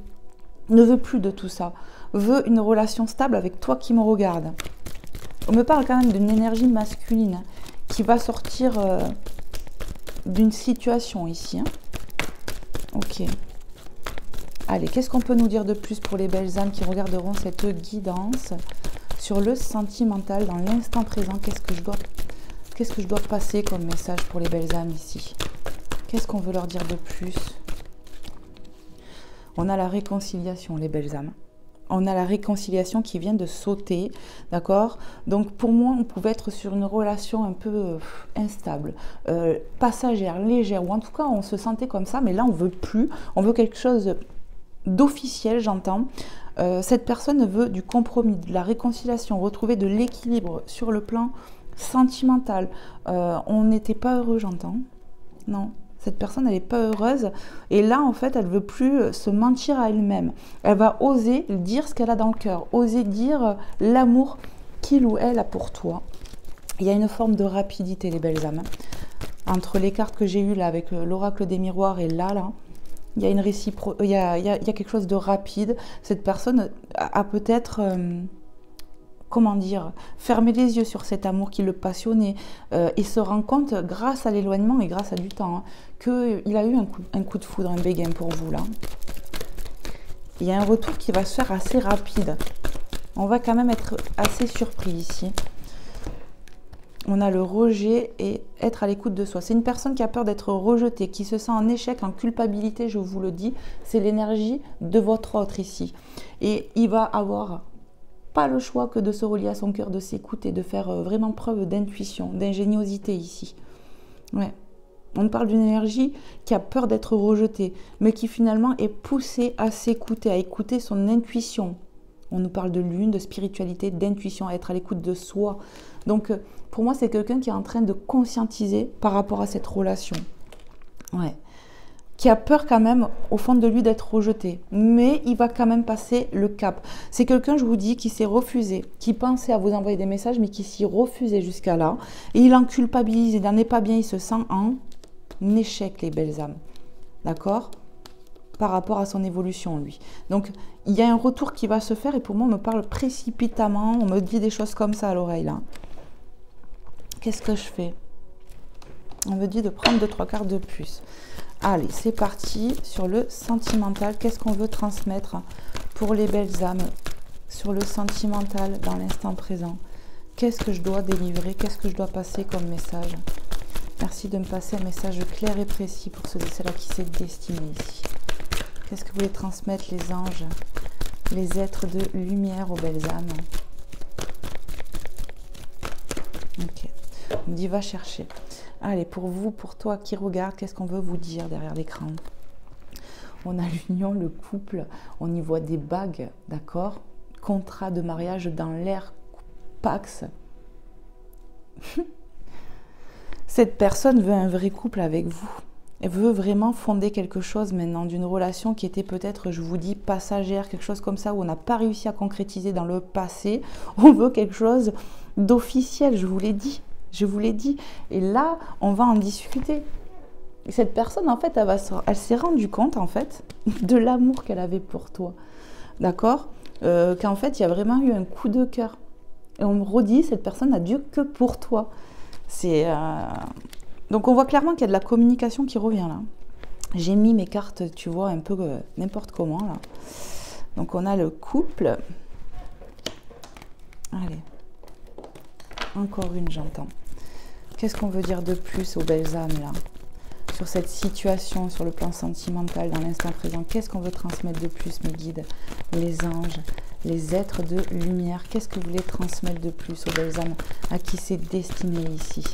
ne veut plus de tout ça, veut une relation stable avec toi qui me regarde. On me parle quand même d'une énergie masculine qui va sortir d'une situation ici. Hein. Ok. Allez, qu'est-ce qu'on peut nous dire de plus pour les belles âmes qui regarderont cette guidance sur le sentimental dans l'instant présent? Qu'est-ce que je dois passer comme message pour les belles âmes ici? Qu'est-ce qu'on veut leur dire de plus? On a la réconciliation, les belles âmes. On a la réconciliation qui vient de sauter, d'accord? Donc pour moi, on pouvait être sur une relation un peu instable, passagère, légère, ou en tout cas, on se sentait comme ça, mais là, on veut plus. On veut quelque chose d'officiel, j'entends. Cette personne veut du compromis, de la réconciliation, retrouver de l'équilibre sur le plan sentimental. On n'était pas heureux, j'entends. Non. Cette personne, elle n'est pas heureuse. Et là, en fait, elle ne veut plus se mentir à elle-même. Elle va oser dire ce qu'elle a dans le cœur. Oser dire l'amour qu'il ou elle a pour toi. Il y a une forme de rapidité, les belles âmes. Entre les cartes que j'ai eues là, avec l'oracle des miroirs et là, il y a il y a quelque chose de rapide. Cette personne a peut-être... comment dire, fermer les yeux sur cet amour qui le passionnait et se rend compte, grâce à l'éloignement et grâce à du temps, qu'il a eu un coup de foudre, un béguin pour vous, là. Il y a un retour qui va se faire assez rapide. On va quand même être assez surpris ici. On a le rejet et être à l'écoute de soi. C'est une personne qui a peur d'être rejetée, qui se sent en échec, en culpabilité, je vous le dis. C'est l'énergie de votre autre ici. Et il va avoir... pas le choix que de se relier à son cœur, de s'écouter, de faire vraiment preuve d'intuition, d'ingéniosité ici. Ouais. On parle d'une énergie qui a peur d'être rejetée, mais qui finalement est poussée à s'écouter, à écouter son intuition. On nous parle de lune, de spiritualité, d'intuition, à être à l'écoute de soi. Donc, pour moi, c'est quelqu'un qui est en train de conscientiser par rapport à cette relation. Ouais. Qui a peur quand même au fond de lui d'être rejeté, mais il va quand même passer le cap. C'est quelqu'un, je vous dis, qui s'est refusé, qui pensait à vous envoyer des messages, mais qui s'y refusait jusqu'à là, et il en culpabilise, il n'en est pas bien, il se sent en échec, les belles âmes, d'accord? Par rapport à son évolution, lui. Donc, il y a un retour qui va se faire, et pour moi, on me parle précipitamment, on me dit des choses comme ça à l'oreille, là. Qu'est-ce que je fais? On me dit de prendre 2-3 cartes de plus. Allez, c'est parti sur le sentimental. Qu'est-ce qu'on veut transmettre pour les belles âmes sur le sentimental dans l'instant présent? Qu'est-ce que je dois délivrer? Qu'est-ce que je dois passer comme message? Merci de me passer un message clair et précis pour ceux et celles-là qui s'est destiné ici. Qu'est-ce que vous voulez transmettre les anges, les êtres de lumière aux belles âmes? Ok. On me dit va chercher. Allez, pour vous, pour toi qui regarde, qu'est-ce qu'on veut vous dire derrière l'écran? On a l'union, le couple, on y voit des bagues, d'accord? Contrat de mariage dans l'air, Pax. Cette personne veut un vrai couple avec vous. Elle veut vraiment fonder quelque chose maintenant, d'une relation qui était peut-être, je vous dis, passagère, quelque chose comme ça, où on n'a pas réussi à concrétiser dans le passé. On veut quelque chose d'officiel, je vous l'ai dit. Je vous l'ai dit. Et là, on va en discuter. Et cette personne, en fait, elle s'est rendue compte, en fait, de l'amour qu'elle avait pour toi. D'accord? Qu'en fait, il y a vraiment eu un coup de cœur. Et on me redit, cette personne n'a Dieu que pour toi. Donc, on voit clairement qu'il y a de la communication qui revient, là. J'ai mis mes cartes, tu vois, un peu n'importe comment, là. Donc, on a le couple. Allez. Encore une, j'entends. Qu'est-ce qu'on veut dire de plus aux belles âmes, là? Sur cette situation, sur le plan sentimental, dans l'instant présent, qu'est-ce qu'on veut transmettre de plus, mes guides, les anges, les êtres de lumière? Qu'est-ce que vous voulez transmettre de plus aux belles âmes à qui c'est destiné ici?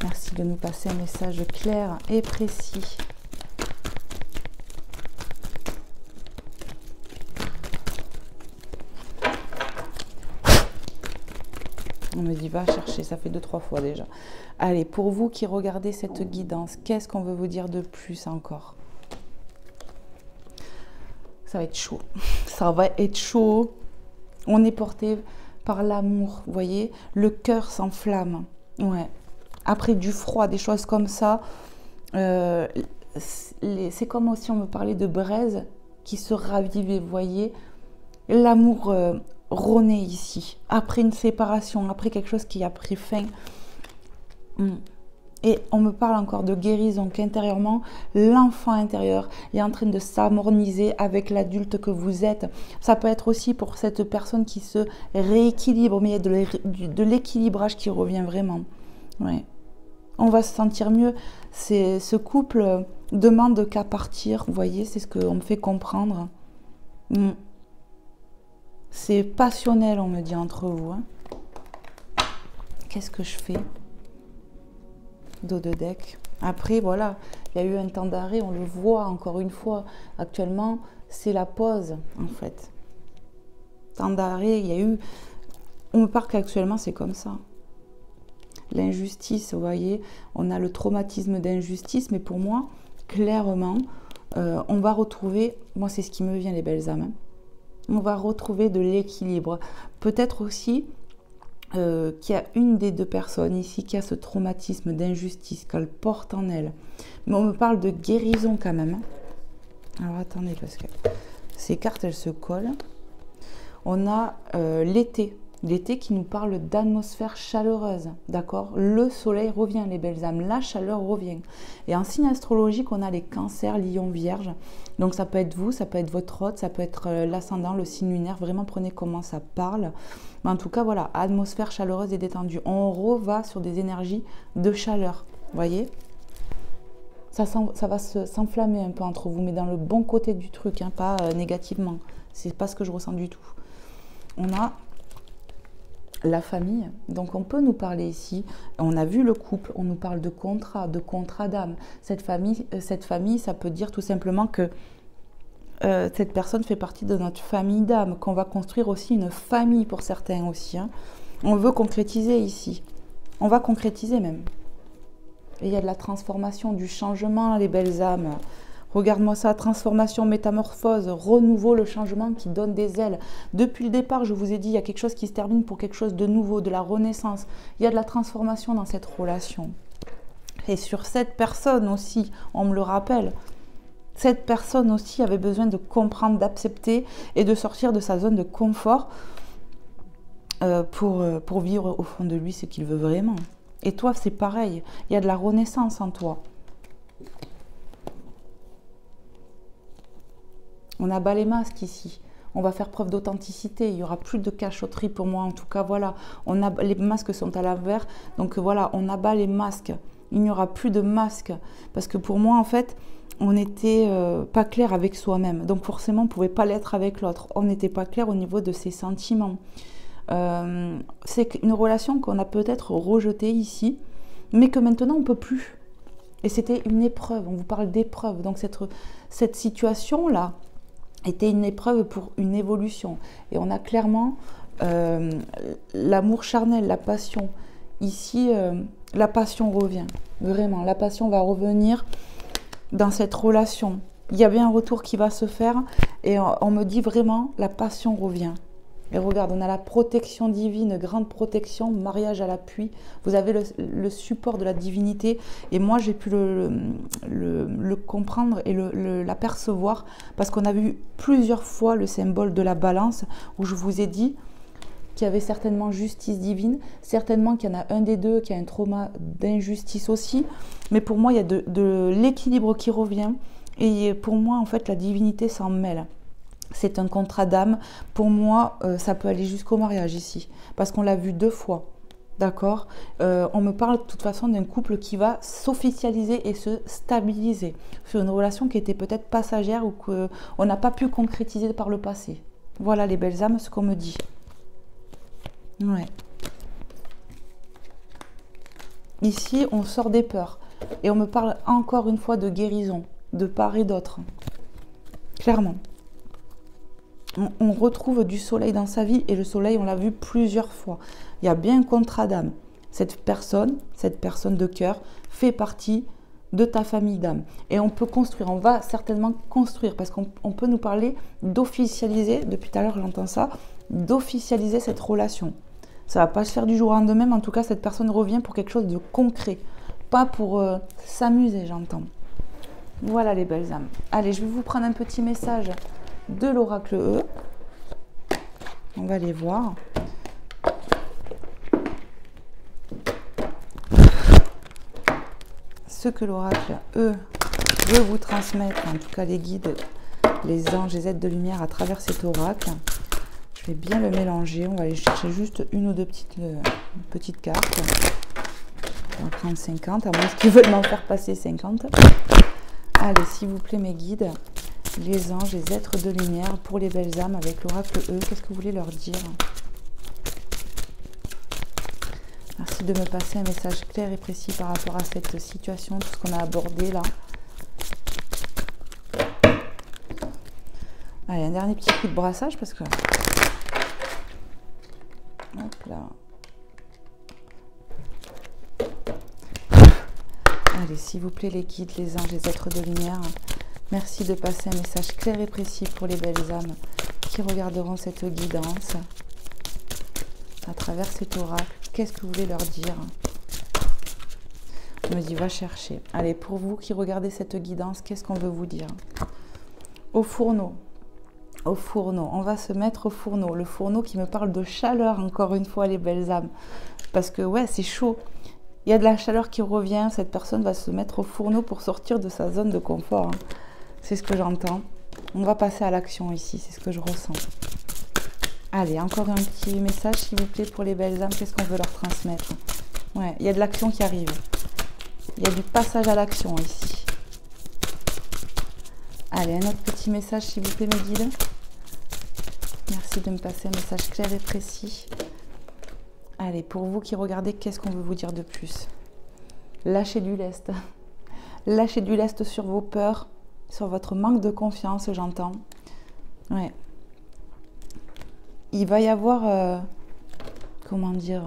Merci de nous passer un message clair et précis. On me dit va chercher, ça fait 2-3 fois déjà. Allez, pour vous qui regardez cette guidance, qu'est-ce qu'on veut vous dire de plus encore? Ça va être chaud. Ça va être chaud. On est porté par l'amour, vous voyez, le cœur s'enflamme. Ouais. Après du froid, des choses comme ça, c'est comme si on me parlait de braise qui se ravivait, vous voyez. L'amour renaît ici, après une séparation, après quelque chose qui a pris fin. Et on me parle encore de guérison, qu'intérieurement, l'enfant intérieur est en train de s'harmoniser avec l'adulte que vous êtes. Ça peut être aussi pour cette personne qui se rééquilibre, mais il y a de l'équilibrage qui revient vraiment. Ouais. On va se sentir mieux. Ce couple demande qu'à partir, vous voyez, c'est ce qu'on me fait comprendre. C'est passionnel, on me dit, entre vous. Hein. Qu'est-ce que je fais? Dos de deck. Après, voilà, il y a eu un temps d'arrêt, on le voit encore une fois. Actuellement, c'est la pause, en fait. Temps d'arrêt, il y a eu... On me parle qu'actuellement, c'est comme ça. L'injustice, vous voyez, on a le traumatisme d'injustice, mais pour moi, clairement, on va retrouver... Moi, c'est ce qui me vient, les belles âmes. Hein. On va retrouver de l'équilibre. Peut-être aussi... qu'il y a une des deux personnes ici qui a ce traumatisme d'injustice, qu'elle porte en elle. Mais on me parle de guérison quand même. Hein. Alors attendez, parce que ces cartes, elles se collent. On a l'été. L'été qui nous parle d'atmosphère chaleureuse, d'accord? Le soleil revient, les belles âmes, la chaleur revient. Et en signe astrologique, on a les cancers, lions, vierges. Donc ça peut être vous, ça peut être votre hôte, ça peut être l'ascendant, le signe lunaire. Vraiment, prenez comment ça parle. Mais en tout cas, voilà, atmosphère chaleureuse et détendue. On reva sur des énergies de chaleur, vous voyez? Ça va s'enflammer un peu entre vous, mais dans le bon côté du truc, hein, pas négativement. C'est pas ce que je ressens du tout. On a... la famille, donc on peut nous parler ici, on a vu le couple, on nous parle de contrat d'âme. Cette famille, ça peut dire tout simplement que cette personne fait partie de notre famille d'âme, qu'on va construire aussi une famille pour certains aussi. Hein. On veut concrétiser ici, on va concrétiser même. Et il y a de la transformation, du changement, les belles âmes. Regarde-moi ça, transformation, métamorphose, renouveau, le changement qui donne des ailes. Depuis le départ, je vous ai dit, il y a quelque chose qui se termine pour quelque chose de nouveau, de la renaissance. Il y a de la transformation dans cette relation. Et sur cette personne aussi, on me le rappelle, cette personne aussi avait besoin de comprendre, d'accepter et de sortir de sa zone de confort pour vivre au fond de lui ce qu'il veut vraiment. Et toi, c'est pareil, il y a de la renaissance en toi. On abat les masques ici. On va faire preuve d'authenticité. Il n'y aura plus de cachotterie pour moi. En tout cas, voilà. Les masques sont à l'envers. Donc voilà, on abat les masques. Il n'y aura plus de masques. Parce que pour moi, en fait, on n'était pas clair avec soi-même. Donc forcément, on ne pouvait pas l'être avec l'autre. On n'était pas clair au niveau de ses sentiments. C'est une relation qu'on a peut-être rejetée ici, mais que maintenant, on ne peut plus. Et c'était une épreuve. On vous parle d'épreuve. Donc cette situation-là, était une épreuve pour une évolution. Et on a clairement l'amour charnel, la passion. Ici, la passion revient. Vraiment, la passion va revenir dans cette relation. Il y a bien un retour qui va se faire et on me dit vraiment, la passion revient. Et regarde, on a la protection divine, grande protection, mariage à l'appui. Vous avez le support de la divinité. Et moi, j'ai pu le comprendre et l'apercevoir parce qu'on a vu plusieurs fois le symbole de la balance où je vous ai dit qu'il y avait certainement justice divine, certainement qu'il y en a un des deux qui a un trauma d'injustice aussi. Mais pour moi, il y a de l'équilibre qui revient. Et pour moi, en fait, la divinité s'en mêle. C'est un contrat d'âme. Pour moi, ça peut aller jusqu'au mariage ici. Parce qu'on l'a vu 2 fois. D'accord? On me parle de toute façon d'un couple qui va s'officialiser et se stabiliser sur une relation qui était peut-être passagère ou qu'on n'a pas pu concrétiser par le passé. Voilà les belles âmes, ce qu'on me dit. Ouais. Ici, on sort des peurs. Et on me parle encore une fois de guérison, de part et d'autre. Clairement. On retrouve du soleil dans sa vie et le soleil, on l'a vu plusieurs fois. Il y a bien un contrat d'âme. Cette personne de cœur, fait partie de ta famille d'âme. Et on peut construire, on va certainement construire parce qu'on peut nous parler d'officialiser, depuis tout à l'heure j'entends ça, d'officialiser cette relation. Ça ne va pas se faire du jour au lendemain, mais en tout cas, cette personne revient pour quelque chose de concret. Pas pour s'amuser, j'entends. Voilà les belles âmes. Allez, je vais vous prendre un petit message de l'oracle E. On va les voir. Ce que l'oracle E veut vous transmettre, en tout cas les guides, les anges, les êtres de lumière à travers cet oracle. Je vais bien le mélanger. On va aller chercher juste une ou deux petites cartes. On va prendre 50, à moins qu'ils veulent m'en faire passer 50. Allez, s'il vous plaît, mes guides, les anges, les êtres de lumière, pour les belles âmes avec l'oracle E, qu'est-ce que vous voulez leur dire? Merci de me passer un message clair et précis par rapport à cette situation, tout ce qu'on a abordé là. Allez, un dernier petit coup de brassage parce que... Hop là. Allez, s'il vous plaît, les guides, les anges, les êtres de lumière, merci de passer un message clair et précis pour les belles âmes qui regarderont cette guidance à travers cet oracle. Qu'est-ce que vous voulez leur dire? On me dit, va chercher. Allez, pour vous qui regardez cette guidance, qu'est-ce qu'on veut vous dire? Au fourneau. Au fourneau. On va se mettre au fourneau. Le fourneau qui me parle de chaleur, encore une fois, les belles âmes. Parce que, ouais, c'est chaud. Il y a de la chaleur qui revient, cette personne va se mettre au fourneau pour sortir de sa zone de confort. Hein. C'est ce que j'entends. On va passer à l'action ici, c'est ce que je ressens. Allez, encore un petit message, s'il vous plaît, pour les belles âmes. Qu'est-ce qu'on veut leur transmettre? Ouais, il y a de l'action qui arrive. Il y a du passage à l'action ici. Allez, un autre petit message, s'il vous plaît, mes guides. Merci de me passer un message clair et précis. Allez, pour vous qui regardez, qu'est-ce qu'on veut vous dire de plus? Lâchez du lest. Lâchez du lest sur vos peurs, sur votre manque de confiance, j'entends. Ouais. Il va y avoir... comment dire?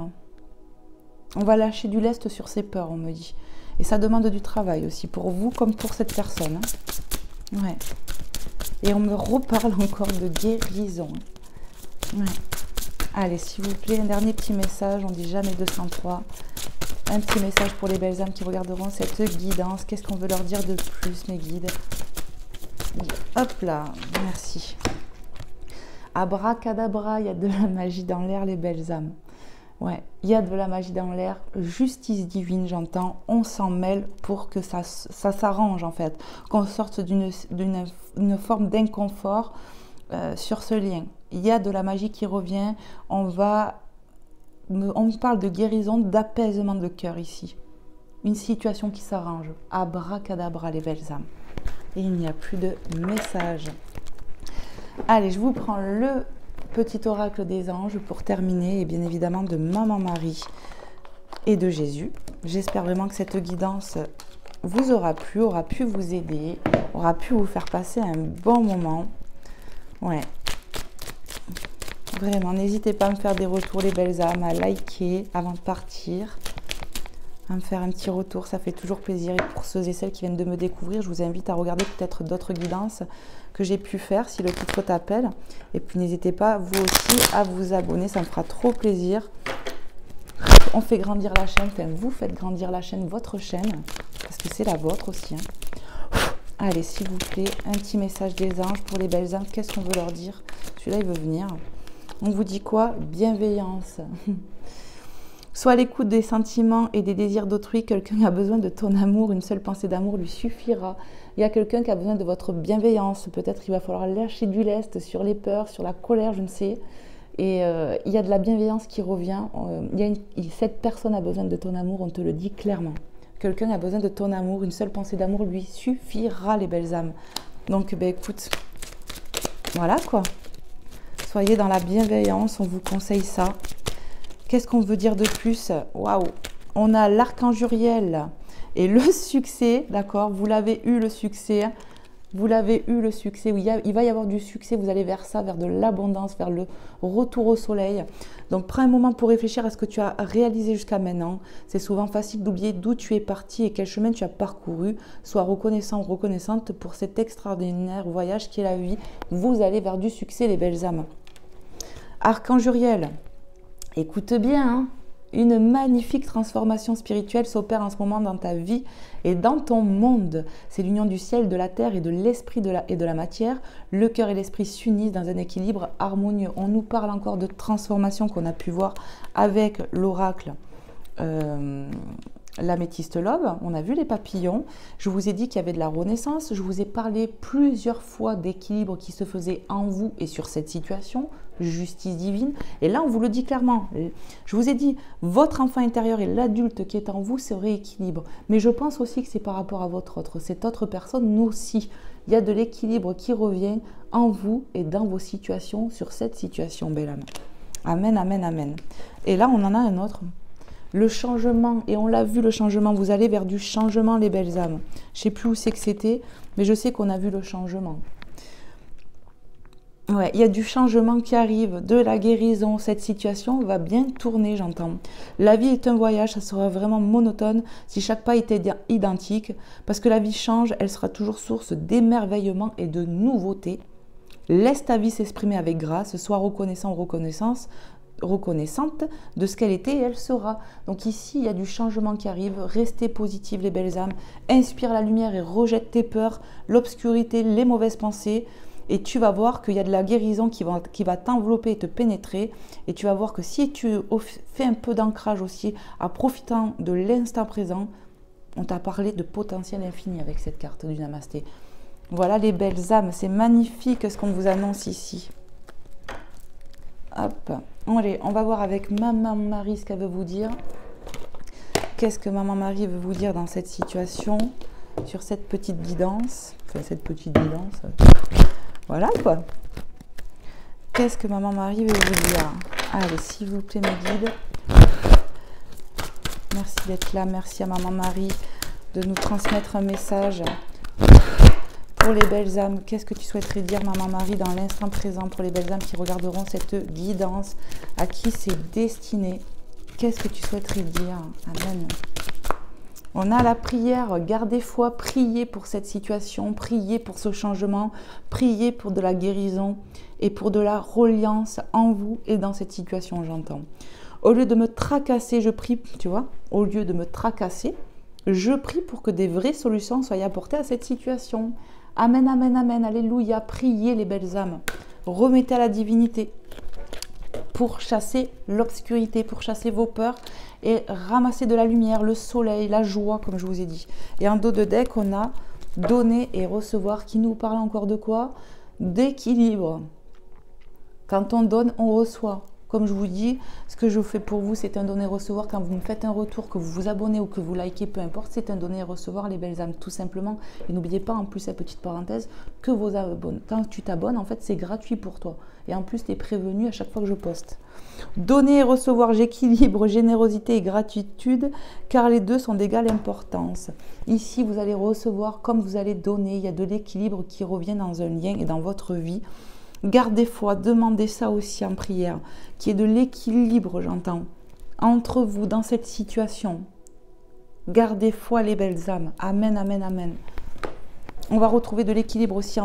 On va lâcher du lest sur ses peurs, on me dit. Et ça demande du travail aussi, pour vous comme pour cette personne. Hein. Ouais. Et on me reparle encore de guérison. Ouais. Allez, s'il vous plaît, un dernier petit message, on dit jamais 203. Un petit message pour les belles âmes qui regarderont cette guidance. Qu'est-ce qu'on veut leur dire de plus, mes guides? Hop là, merci. Abracadabra, il y a de la magie dans l'air, les belles âmes. Ouais, il y a de la magie dans l'air, justice divine, j'entends. On s'en mêle pour que ça s'arrange, en fait. Qu'on sorte d'une forme d'inconfort sur ce lien. Il y a de la magie qui revient, on parle de guérison, d'apaisement de cœur ici. Une situation qui s'arrange. Abracadabra, les belles âmes. Et il n'y a plus de message. Allez, je vous prends le petit oracle des anges pour terminer, et bien évidemment de Maman Marie et de Jésus. J'espère vraiment que cette guidance vous aura plu, aura pu vous aider, aura pu vous faire passer un bon moment. Ouais. Vraiment, n'hésitez pas à me faire des retours, les belles âmes, à liker avant de partir, à me faire un petit retour, ça fait toujours plaisir. Et pour ceux et celles qui viennent de me découvrir, je vous invite à regarder peut-être d'autres guidances que j'ai pu faire, si le titre t'appelle. Et puis n'hésitez pas, vous aussi, à vous abonner, ça me fera trop plaisir. On fait grandir la chaîne, enfin vous faites grandir la chaîne, votre chaîne, parce que c'est la vôtre aussi. Hein. Allez, s'il vous plaît, un petit message des anges pour les belles âmes, qu'est-ce qu'on veut leur dire? Celui-là, il veut venir. On vous dit quoi? Bienveillance. Sois à l'écoute des sentiments et des désirs d'autrui. Quelqu'un a besoin de ton amour. Une seule pensée d'amour lui suffira. Il y a quelqu'un qui a besoin de votre bienveillance. Peut-être qu'il va falloir lâcher du lest sur les peurs, sur la colère, je ne sais. Et il y a de la bienveillance qui revient. Cette personne a besoin de ton amour, on te le dit clairement. Quelqu'un a besoin de ton amour. Une seule pensée d'amour lui suffira, les belles âmes. Donc, ben, écoute, voilà quoi. Soyez dans la bienveillance, on vous conseille ça. Qu'est-ce qu'on veut dire de plus? Waouh! On a l'archange Uriel et le succès, d'accord? Vous l'avez eu le succès. Vous l'avez eu le succès. Oui, il va y avoir du succès. Vous allez vers ça, vers de l'abondance, vers le retour au soleil. Donc, prends un moment pour réfléchir à ce que tu as réalisé jusqu'à maintenant. C'est souvent facile d'oublier d'où tu es parti et quel chemin tu as parcouru. Sois reconnaissant ou reconnaissante pour cet extraordinaire voyage qui est la vie. Vous allez vers du succès, les belles âmes. Archange Uriel, écoute bien, hein, une magnifique transformation spirituelle s'opère en ce moment dans ta vie et dans ton monde. C'est l'union du ciel, de la terre et de l'esprit et de la matière. Le cœur et l'esprit s'unissent dans un équilibre harmonieux. On nous parle encore de transformation qu'on a pu voir avec l'oracle l'améthyste l'aube. On a vu les papillons. Je vous ai dit qu'il y avait de la renaissance. Je vous ai parlé plusieurs fois d'équilibre qui se faisait en vous et sur cette situation. Justice divine. Et là, on vous le dit clairement. Je vous ai dit, votre enfant intérieur et l'adulte qui est en vous se rééquilibre. Mais je pense aussi que c'est par rapport à cette autre personne, nous aussi. Il y a de l'équilibre qui revient en vous et dans vos situations, sur cette situation, belle âme. Amen, amen, amen. Et là, on en a un autre. Le changement, et on l'a vu le changement, vous allez vers du changement les belles âmes. Je ne sais plus où c'est que c'était, mais je sais qu'on a vu le changement. Ouais, il y a du changement qui arrive, de la guérison. Cette situation va bien tourner, j'entends. La vie est un voyage, ça sera vraiment monotone si chaque pas était identique, parce que la vie change, elle sera toujours source d'émerveillement et de nouveauté. Laisse ta vie s'exprimer avec grâce, sois reconnaissant ou reconnaissante de ce qu'elle était et elle sera. Donc ici, il y a du changement qui arrive. Restez positives les belles âmes. Inspire la lumière et rejette tes peurs, l'obscurité, les mauvaises pensées. Et tu vas voir qu'il y a de la guérison qui va t'envelopper et te pénétrer. Et tu vas voir que si tu fais un peu d'ancrage aussi, en profitant de l'instant présent, on t'a parlé de potentiel infini avec cette carte du Namasté. Voilà les belles âmes, c'est magnifique ce qu'on vous annonce ici. Hop, allez, on va voir avec Maman Marie ce qu'elle veut vous dire. Qu'est-ce que Maman Marie veut vous dire dans cette situation, sur cette petite guidance. Enfin, cette petite guidance. Voilà quoi. Qu'est-ce que Maman Marie veut vous dire? Allez, s'il vous plaît, mes guides. Merci d'être là. Merci à Maman Marie de nous transmettre un message. Pour les belles âmes, qu'est-ce que tu souhaiterais dire, Maman Marie, dans l'instant présent, pour les belles âmes qui regarderont cette guidance, à qui c'est destiné? Qu'est-ce que tu souhaiterais dire? Amen. On a la prière, gardez foi, priez pour cette situation, priez pour ce changement, priez pour de la guérison et pour de la reliance en vous et dans cette situation, j'entends. Au lieu de me tracasser, je prie, tu vois, au lieu de me tracasser, je prie pour que des vraies solutions soient apportées à cette situation. Amen, amen, amen, alléluia, priez les belles âmes, remettez à la divinité pour chasser l'obscurité, pour chasser vos peurs et ramasser de la lumière, le soleil, la joie, comme je vous ai dit. Et en dos de deck, on a donner et recevoir, qui nous parle encore de quoi? D'équilibre. Quand on donne, on reçoit. Comme je vous dis, ce que je fais pour vous, c'est un donner-recevoir. Quand vous me faites un retour, que vous vous abonnez ou que vous likez, peu importe, c'est un donner-recevoir, les belles âmes, tout simplement. Et n'oubliez pas, en plus, cette petite parenthèse, que vos abonnés, quand tu t'abonnes, en fait, c'est gratuit pour toi. Et en plus, tu es prévenu à chaque fois que je poste. Donner et recevoir, j'équilibre générosité et gratitude, car les deux sont d'égale importance. Ici, vous allez recevoir comme vous allez donner. Il y a de l'équilibre qui revient dans un lien et dans votre vie. Gardez foi, demandez ça aussi en prière, qu'il y ait de l'équilibre, j'entends, entre vous dans cette situation. Gardez foi les belles âmes. Amen, amen, amen. On va retrouver de l'équilibre aussi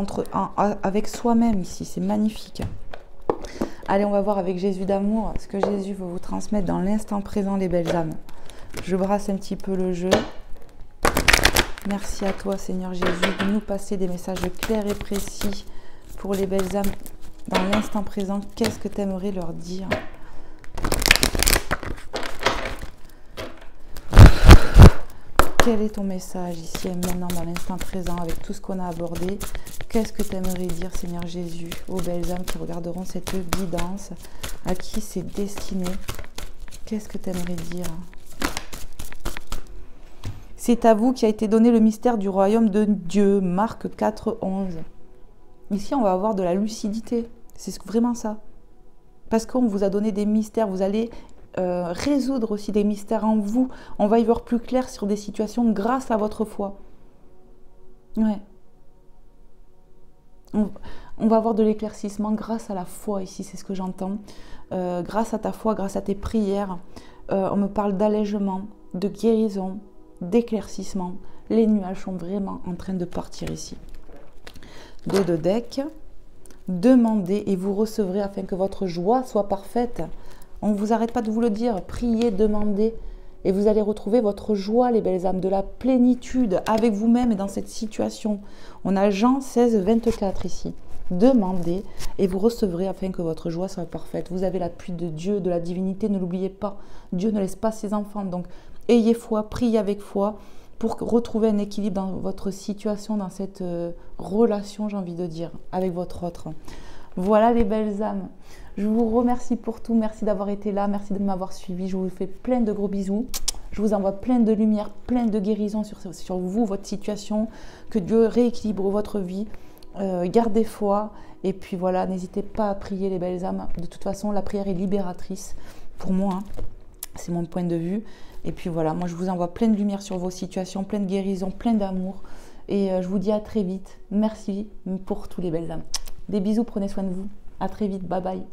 avec soi-même ici, c'est magnifique. Allez, on va voir avec Jésus d'amour ce que Jésus veut vous transmettre dans l'instant présent, les belles âmes. Je brasse un petit peu le jeu. Merci à toi, Seigneur Jésus, de nous passer des messages clairs et précis. Pour les belles âmes, dans l'instant présent, qu'est-ce que tu aimerais leur dire? Quel est ton message ici et maintenant, dans l'instant présent, avec tout ce qu'on a abordé? Qu'est-ce que tu aimerais dire, Seigneur Jésus, aux belles âmes qui regarderont cette guidance, à qui c'est destiné? Qu'est-ce que tu aimerais dire? C'est à vous qui a été donné le mystère du royaume de Dieu, Marc 4, 11. Ici, on va avoir de la lucidité. C'est vraiment ça. Parce qu'on vous a donné des mystères. Vous allez résoudre aussi des mystères en vous. On va y voir plus clair sur des situations grâce à votre foi. Ouais. On va avoir de l'éclaircissement grâce à la foi ici. C'est ce que j'entends. Grâce à ta foi, grâce à tes prières. On me parle d'allègement, de guérison, d'éclaircissement. Les nuages sont vraiment en train de partir ici. Dos de deck, Demandez et vous recevrez afin que votre joie soit parfaite. On ne vous arrête pas de vous le dire. Priez, demandez. Et vous allez retrouver votre joie, les belles âmes, de la plénitude avec vous-même et dans cette situation. On a Jean 16, 24 ici. Demandez et vous recevrez afin que votre joie soit parfaite. Vous avez l'appui de Dieu, de la divinité, ne l'oubliez pas. Dieu ne laisse pas ses enfants. Donc, ayez foi, priez avec foi pour retrouver un équilibre dans votre situation, dans cette relation, j'ai envie de dire, avec votre autre. Voilà les belles âmes. Je vous remercie pour tout. Merci d'avoir été là. Merci de m'avoir suivi. Je vous fais plein de gros bisous. Je vous envoie plein de lumière, plein de guérison sur vous, votre situation. Que Dieu rééquilibre votre vie. Gardez foi. Et puis voilà, n'hésitez pas à prier les belles âmes. De toute façon, la prière est libératrice pour moi. Hein. C'est mon point de vue. Et puis voilà, moi je vous envoie plein de lumière sur vos situations, plein de guérison, plein d'amour. Et je vous dis à très vite. Merci pour tous les belles âmes. Des bisous, prenez soin de vous. À très vite, bye bye.